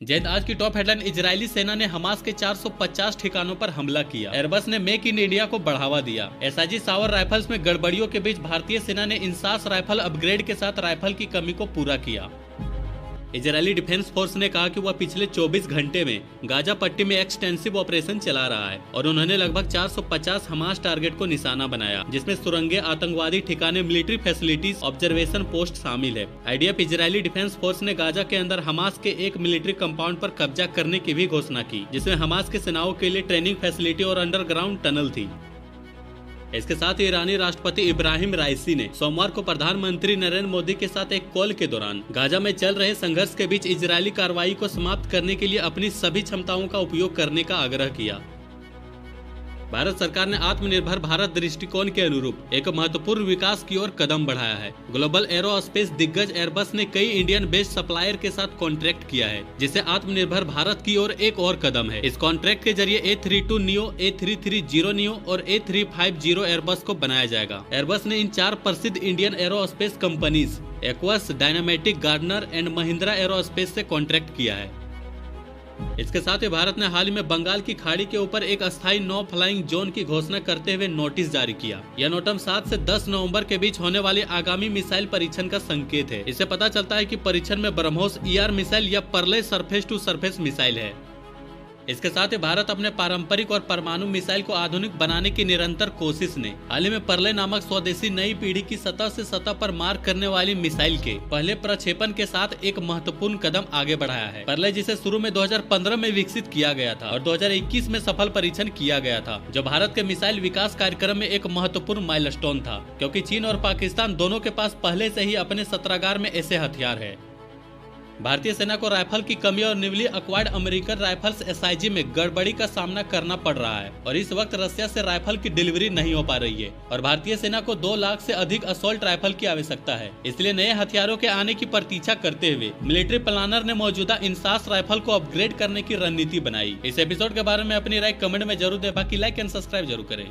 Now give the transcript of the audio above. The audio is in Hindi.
जैद आज की टॉप हेडलाइन। इजरायली सेना ने हमास के 450 ठिकानों पर हमला किया। एयरबस ने मेक इन इंडिया को बढ़ावा दिया। एसआईजी सावर राइफल्स में गड़बड़ियों के बीच भारतीय सेना ने इंसास राइफल अपग्रेड के साथ राइफल की कमी को पूरा किया। इजरायली डिफेंस फोर्स ने कहा कि वह पिछले 24 घंटे में गाजा पट्टी में एक्सटेंसिव ऑपरेशन चला रहा है और उन्होंने लगभग 450 हमास टारगेट को निशाना बनाया, जिसमें सुरंगें, आतंकवादी ठिकाने, मिलिट्री फैसिलिटीज, ऑब्जर्वेशन पोस्ट शामिल है। आईडीएफ इजरायली डिफेंस फोर्स ने गाजा के अंदर हमास के एक मिलिट्री कंपाउंड पर कब्जा करने की भी घोषणा की, जिसमें हमास के सेनाओं के लिए ट्रेनिंग फैसिलिटी और अंडरग्राउंड टनल थी। इसके साथ ही ईरानी राष्ट्रपति इब्राहिम राइसी ने सोमवार को प्रधानमंत्री नरेंद्र मोदी के साथ एक कॉल के दौरान गाजा में चल रहे संघर्ष के बीच इजरायली कार्रवाई को समाप्त करने के लिए अपनी सभी क्षमताओं का उपयोग करने का आग्रह किया। भारत सरकार ने आत्मनिर्भर भारत दृष्टिकोण के अनुरूप एक महत्वपूर्ण विकास की ओर कदम बढ़ाया है। ग्लोबल एरोस्पेस दिग्गज एयरबस ने कई इंडियन बेस्ड सप्लायर के साथ कॉन्ट्रैक्ट किया है, जिससे आत्मनिर्भर भारत की ओर एक और कदम है। इस कॉन्ट्रैक्ट के जरिए A32neo, A330neo और A350 एयरबस को बनाया जाएगा। एयरबस ने इन 4 प्रसिद्ध Indian aerospace companies Aequs, Dynamatic, Gardner and Mahindra aerospace से कॉन्ट्रैक्ट किया है। इसके साथ ही भारत ने हाल ही में बंगाल की खाड़ी के ऊपर एक अस्थायी नो फ्लाइंग जोन की घोषणा करते हुए नोटिस जारी किया। यह नोटम 7 से 10 नवंबर के बीच होने वाले आगामी मिसाइल परीक्षण का संकेत है। इससे पता चलता है कि परीक्षण में ब्रह्मोस ER मिसाइल या परले सरफेस टू सरफेस मिसाइल है। इसके साथ ही भारत अपने पारंपरिक और परमाणु मिसाइल को आधुनिक बनाने की निरंतर कोशिश ने हाल ही में परले नामक स्वदेशी नई पीढ़ी की सतह से सतह पर मार करने वाली मिसाइल के पहले प्रक्षेपण के साथ एक महत्वपूर्ण कदम आगे बढ़ाया है। परले, जिसे शुरू में 2015 में विकसित किया गया था और 2021 में सफल परीक्षण किया गया था, जो भारत के मिसाइल विकास कार्यक्रम में एक महत्वपूर्ण माइलस्टोन था, क्योंकि चीन और पाकिस्तान दोनों के पास पहले से ही अपने सत्रागार में ऐसे हथियार है। भारतीय सेना को राइफल की कमी और newly acquired American rifles SIG में गड़बड़ी का सामना करना पड़ रहा है और इस वक्त रशिया से राइफल की डिलीवरी नहीं हो पा रही है और भारतीय सेना को 2 लाख से अधिक असॉल्ट राइफल की आवश्यकता है। इसलिए नए हथियारों के आने की प्रतीक्षा करते हुए मिलिट्री प्लानर ने मौजूदा इंसास राइफल को अपग्रेड करने की रणनीति बनाई। इस एपिसोड के बारे में अपनी राय कमेंट में जरूर दें। बाकी लाइक एंड सब्सक्राइब जरूर करें।